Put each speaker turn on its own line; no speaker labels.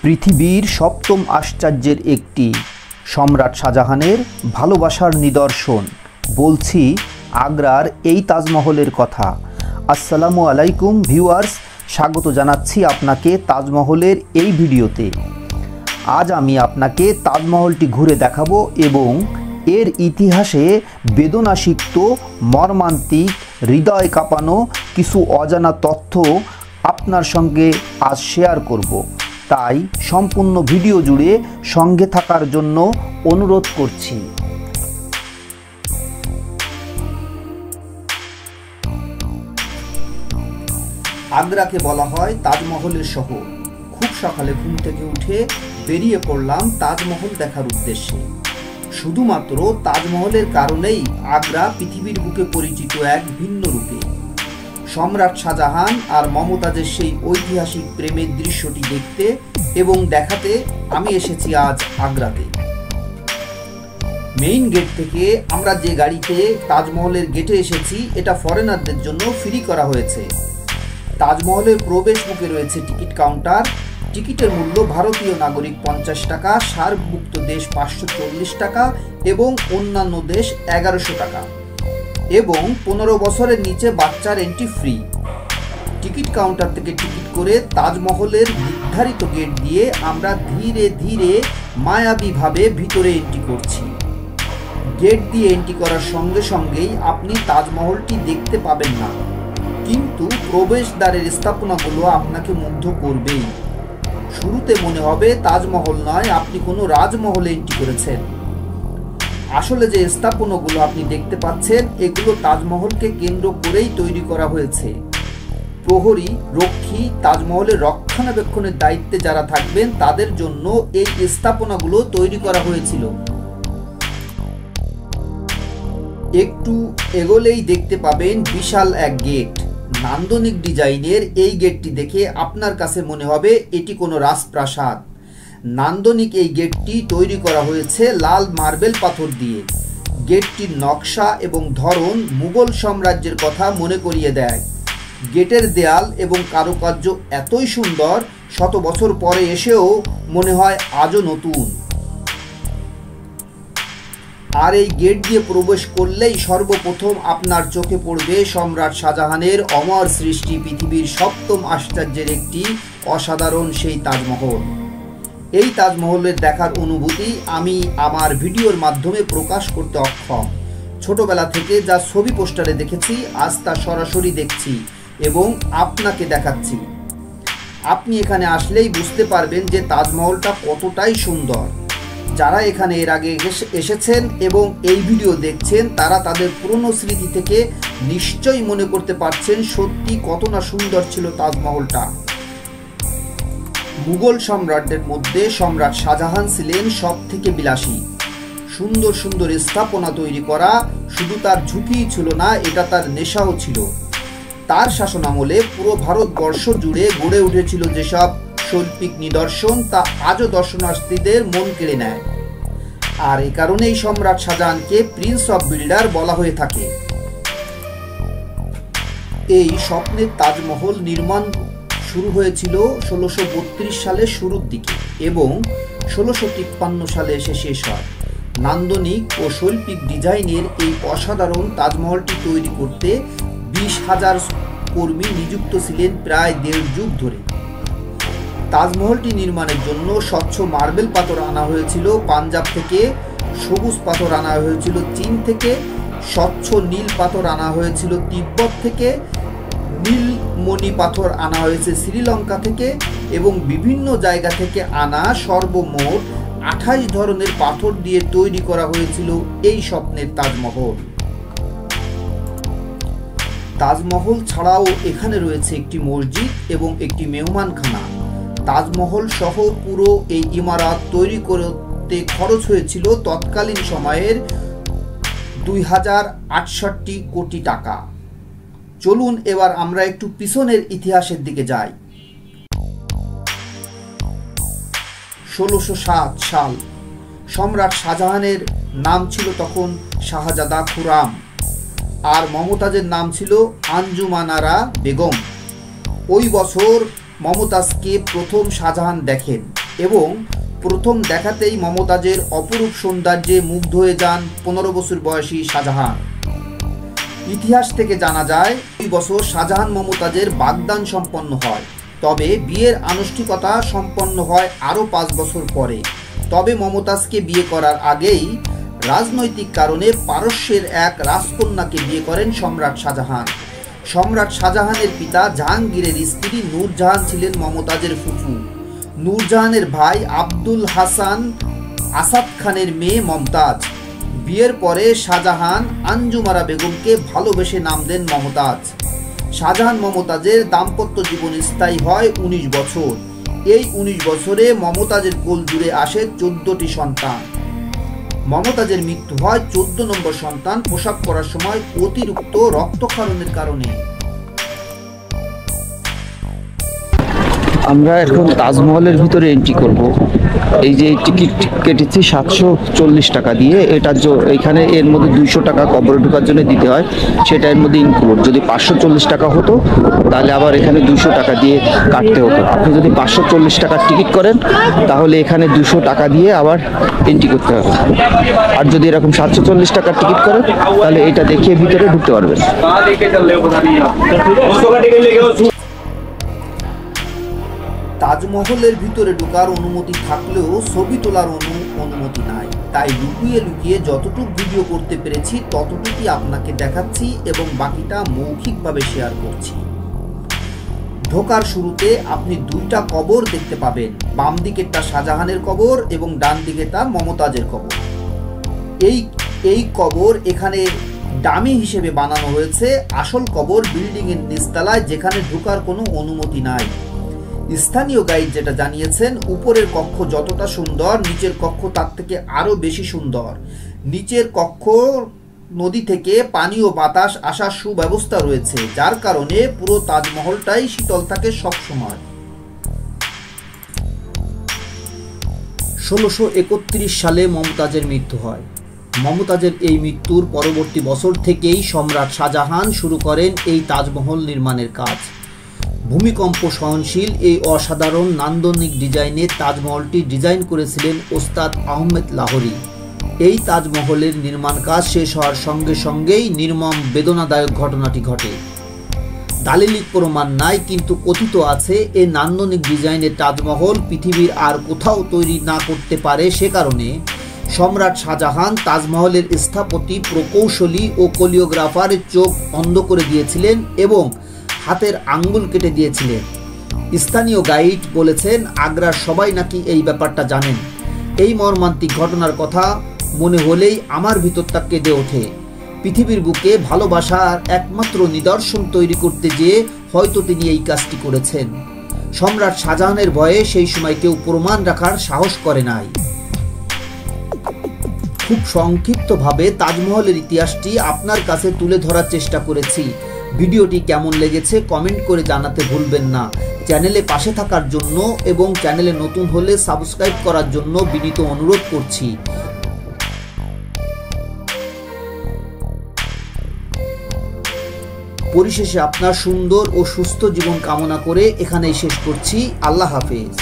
পৃথিবীর সপ্তম আশ্চর্যের একটি সম্রাট শাহজাহানের ভালোবাসার নিদর্শন বলছি আগ্রার এই তাজমহলের কথা। আসসালামু আলাইকুম ভিউয়ার্স, স্বাগত জানাচ্ছি আপনাকে তাজমহলের এই ভিডিওতে। আজ আমি আপনাকে তাজমহলটি ঘুরে দেখাবো এবং এর ইতিহাসে বেদনাসিক্ত মর্মান্তিক হৃদয় কাঁপানো কিছু অজানা তথ্য আপনার সঙ্গে আজ শেয়ার করব। তাই সম্পূর্ণ ভিডিও জুড়ে সঙ্গে থাকার জন্য অনুরোধ করছি। আগ্রাকে বলা হয় তাজমহলের শহর। খুব সকালে ঘুম থেকে উঠে বেরিয়ে পড়লাম তাজমহল দেখার উদ্দেশ্যে। শুধুমাত্র তাজমহলের কারণেই আগ্রা পৃথিবীর বুকে পরিচিত এক ভিন্ন রূপে। সম্রাট শাহজাহান আর মমতাজের সেই ঐতিহাসিক প্রেমের দৃশ্যটি দেখতে এবং দেখাতে আমি এসেছি আজ আগ্রাতে। মেইন গেট থেকে আমরা যে গাড়িতে তাজমহলের গেটে এসেছি, এটা ফরেনারদের জন্য ফ্রি করা হয়েছে। তাজমহলের প্রবেশ মুখে রয়েছে টিকিট কাউন্টার। টিকিটের মূল্য ভারতীয় নাগরিক 50 টাকা, সার্কভুক্ত দেশ 540 টাকা এবং অন্যান্য দেশ 1100 টাকা এবং 15 বছরের নিচে বাচ্চার এন্ট্রি ফ্রি। টিকিট কাউন্টার থেকে টিকিট করে তাজমহলের নির্ধারিত গেট দিয়ে আমরা ধীরে ধীরে মায়াবীভাবে ভিতরে এন্ট্রি করছি। গেট দিয়ে এন্ট্রি করার সঙ্গে সঙ্গেই আপনি তাজমহলটি দেখতে পাবেন না, কিন্তু প্রবেশদ্বারের স্থাপনাগুলো আপনাকে মুগ্ধ করবেই। শুরুতে মনে হবে তাজমহল নয়, আপনি কোনো রাজমহলে এন্ট্রি করেছেন। আসলে যে স্থাপনাগুলো আপনি দেখতে পাচ্ছেন, এগুলো তাজমহলকে কেন্দ্র করেই তৈরি করা হয়েছে। প্রহরী, রক্ষী, তাজমহলের রক্ষণাবেক্ষণের দায়িত্বে যারা থাকবেন তাদের জন্য এই স্থাপনাগুলো তৈরি করা হয়েছিল। একটু এগোলেই দেখতে পাবেন বিশাল এক গেট। নান্দনিক ডিজাইনের এই গেটটি দেখে আপনার কাছে মনে হবে এটি কোনো রাজপ্রাসাদ। নান্দনিক এই গেটটি তৈরি করা হয়েছে লাল মার্বেল পাথর দিয়ে। গেটটির নকশা এবং ধরন মুঘল সাম্রাজ্যের কথা মনে করিয়ে দেয়। গেটের দেয়াল এবং কারুকার্য এতই সুন্দর, শত বছর পরে এসেও মনে হয় আজও নতুন। আর এই গেট দিয়ে প্রবেশ করলেই সর্বপ্রথম আপনার চোখে পড়বে সম্রাট শাহজাহানের অমর সৃষ্টি, পৃথিবীর সপ্তম আশ্চর্যের একটি অসাধারণ সেই তাজমহল। এই তাজমহলের দেখার অনুভূতি আমি আমার ভিডিওর মাধ্যমে প্রকাশ করতে অক্ষম। ছোটবেলা থেকে যা ছবি পোস্টারে দেখেছি, আজ তা সরাসরি দেখছি এবং আপনাকে দেখাচ্ছি। আপনি এখানে আসলেই বুঝতে পারবেন যে তাজমহলটা কতটাই সুন্দর। যারা এখানে এর আগে এসেছেন এবং এই ভিডিও দেখছেন, তারা তাদের পুরনো স্মৃতি থেকে নিশ্চয়ই মনে করতে পারছেন সত্যি কত না সুন্দর ছিল তাজমহলটা। মুঘল সম্রাটদের মধ্যে সম্রাট শাহজাহান ছিলেন সব থেকে বিলাসী। সুন্দর সুন্দর স্থাপনা তৈরি করা শুধু তার ঝুঁকিই ছিল না, এটা তার নেশাও ছিল। তার শাসনামলে পুরো ভারতবর্ষ জুড়ে গড়ে উঠেছিল যেসব শৈল্পিক নিদর্শন, তা আজও দর্শনার্থীদের মন কেড়ে নেয়। আর এই কারণেই সম্রাট শাহজাহানকে প্রিন্স অফ বিল্ডার বলা হয়ে থাকে। এই স্বপ্নের তাজমহল নির্মাণ শুরু হয়েছিল 1632 সালের শুরুর দিকে এবং 1653 সালে এসে শেষ হয়। নান্দনিক ও শৈল্পিক ডিজাইনের এই অসাধারণ তাজমহলটি তৈরি করতে 20,000 কর্মী নিযুক্ত ছিলেন প্রায় 1.5 যুগ ধরে। তাজমহলটি নির্মাণের জন্য স্বচ্ছ মার্বেল পাথর আনা হয়েছিল পাঞ্জাব থেকে, সবুজ পাথর আনা হয়েছিল চীন থেকে, স্বচ্ছ নীল পাথর আনা হয়েছিল তিব্বত থেকে, নীলমণি পাথর আনা হয়েছে শ্রীলঙ্কা থেকে এবং বিভিন্ন জায়গা থেকে আনা সর্বমোট 28 ধরনের পাথর দিয়ে তৈরি করা হয়েছিল এই স্বপ্নের তাজমহল। তাজমহল ছাড়াও এখানে রয়েছে একটি মসজিদ এবং একটি মেহমানখানা। তাজমহল সহ পুরো এই ইমারত তৈরি করতে খরচ হয়েছিল তৎকালীন সময়ের 2068 কোটি টাকা। চলুন এবার আমরা একটু পিছনের ইতিহাসের দিকে যাই। 1607 সাল। সম্রাট শাহজাহানের নাম ছিল তখন শাহজাদা খুরাম আর মমতাজের নাম ছিল আঞ্জুমানারা বেগম। ওই বছর মমতাজকে প্রথম শাহজাহান দেখেন। এবং প্রথম দেখাতেই মমতাজের অপরূপ সৌন্দর্যে মুগ্ধ হয়ে যান 15 বছর বয়সী শাহজাহান। ইতিহাস থেকে জানা যায় 2 বছর শাহজাহান মমতাজের বাগদান সম্পন্ন হয়, তবে বিয়ের আনুষ্ঠানিকতা সম্পন্ন হয় আরও 5 বছর পরে। তবে মমতাজকে বিয়ে করার আগেই রাজনৈতিক কারণে পারস্যের এক রাজকন্যাকে বিয়ে করেন সম্রাট শাহজাহান। সম্রাট শাহজাহানের পিতা জাহাঙ্গীরের স্ত্রী নূরজাহান ছিলেন মমতাজের ফুফু। নূরজাহানের ভাই আব্দুল হাসান আসাদ খানের মেয়ে মমতাজ। বিয়ের পরে শাহজাহান আঞ্জুমারা বেগমকে ভালোবেসে নাম দেন মমতাজ। শাহজাহান মমতাজের দাম্পত্য জীবন স্থায়ী হয় 19 বছর। এই 19 বছরে মমতাজের কোল জুড়ে আসে 14টি সন্তান। মমতাজের মৃত্যু হয় 14 নম্বর সন্তান প্রসব করার সময় অতিরিক্ত রক্তক্ষরণের কারণে।
আমরা এখন তাজমহলের ভিতরে এন্ট্রি করব। এই যে টিকিট কেটেছি 740 টাকা দিয়ে, এখানে এর মধ্যে 200 টাকা কবরে ঢোকার জন্য দিতে হয়, সেটা এর মধ্যে ইনক্লুড। যদি 540 টাকা হতো তাহলে আবার এখানে 200 টাকা দিয়ে কাটতে হতো। আপনি যদি 540 টাকার টিকিট করেন তাহলে এখানে 200 টাকা দিয়ে আবার এন্ট্রি করতে হবে। আর যদি এরকম 740 টাকার টিকিট করেন তাহলে এটা দেখিয়ে ভিতরে ঢুকতে পারবেন।
তাজমহলের ভিতরে ঢোকার অনুমতি থাকলেও ছবি তোলার অনুমতি নাই, তাই লুকিয়ে লুকিয়ে যতটুকু ভিডিও করতে পেরেছি ততটুকুই আপনাকে দেখাচ্ছি এবং বাকিটা মৌখিকভাবে শেয়ার করছি। ঢোকার শুরুতে আপনি 2টা কবর দেখতে পাবেন, বাম দিকেরটা শাহজাহানের কবর এবং ডান দিকেরটা মমতাজের কবর। এই কবর এখানে ডামি হিসেবে বানানো হয়েছে, আসল কবর বিল্ডিং এর নিচতলায়, যেখানে ঢোকার কোনো অনুমতি নাই। স্থানীয় গাইড যেটা জানিয়েছেন, উপরের কক্ষ যতটা সুন্দর নিচের কক্ষ তার থেকে আরো বেশি সুন্দর। নিচের কক্ষ নদী থেকে পানি ও বাতাস আসার সুব্যবস্থা রয়েছে, যার কারণে পুরো তাজমহলটাই শীতল থাকে সব সময়। 1631 সালে মমতাজের মৃত্যু হয়। মমতাজের এই মৃত্যুর পরবর্তী বছর থেকেই সম্রাট শাহজাহান শুরু করেন এই তাজমহল নির্মাণের কাজ। ভূমিকম্প সহনশীল এই অসাধারণ নান্দনিক ডিজাইনে তাজমহলটি ডিজাইন করেছিলেন ওস্তাদ আহমেদ লাহোরি। এই তাজমহলের নির্মাণ কাজ শেষ হওয়ার সঙ্গে সঙ্গেই নির্মম বেদনাদায়ক ঘটনাটি ঘটে। দালিলিক প্রমাণ নাই, কিন্তু কথিত আছে এই নান্দনিক ডিজাইনের তাজমহল পৃথিবীর আর কোথাও তৈরি না করতে পারে। সে কারণে সম্রাট শাহজাহান তাজমহলের স্থপতি, প্রকৌশলী ও কোরিওগ্রাফারের চোখ অন্ধ করে দিয়েছিলেন এবং হাতের আঙ্গুল কেটে দিয়েছিলেন। স্থানীয় গাইড বলেছেন, আগ্রার সবাই নাকি এই ব্যাপারটা জানেন। এই মর্মান্তিক ঘটনার কথা মনে হলেই আমার ভিতরটা কেঁদে ওঠে। পৃথিবীর বুকে ভালোবাসার একমাত্র নিদর্শন তৈরি করতে যেয়ে হয়তো তিনি এই কাজটি করেছেন। সম্রাট শাহজাহানের ভয়ে সেই সময় কেউ প্রমাণ রাখার সাহস করে নাই। খুব সংক্ষিপ্তভাবে তাজমহলের ইতিহাসটি আপনার কাছে তুলে ধরার চেষ্টা করেছি। ভিডিওটি কেমন লেগেছে কমেন্ট করে জানাতে ভুলবেন না। চ্যানেলে পাশে থাকার জন্য এবং চ্যানেলে নতুন হলে সাবস্ক্রাইব করার জন্য বিনীত অনুরোধ করছি। পরিশেষে আপনার সুন্দর ও সুস্থ জীবন কামনা করে এখানেই শেষ করছি। আল্লাহ হাফেজ।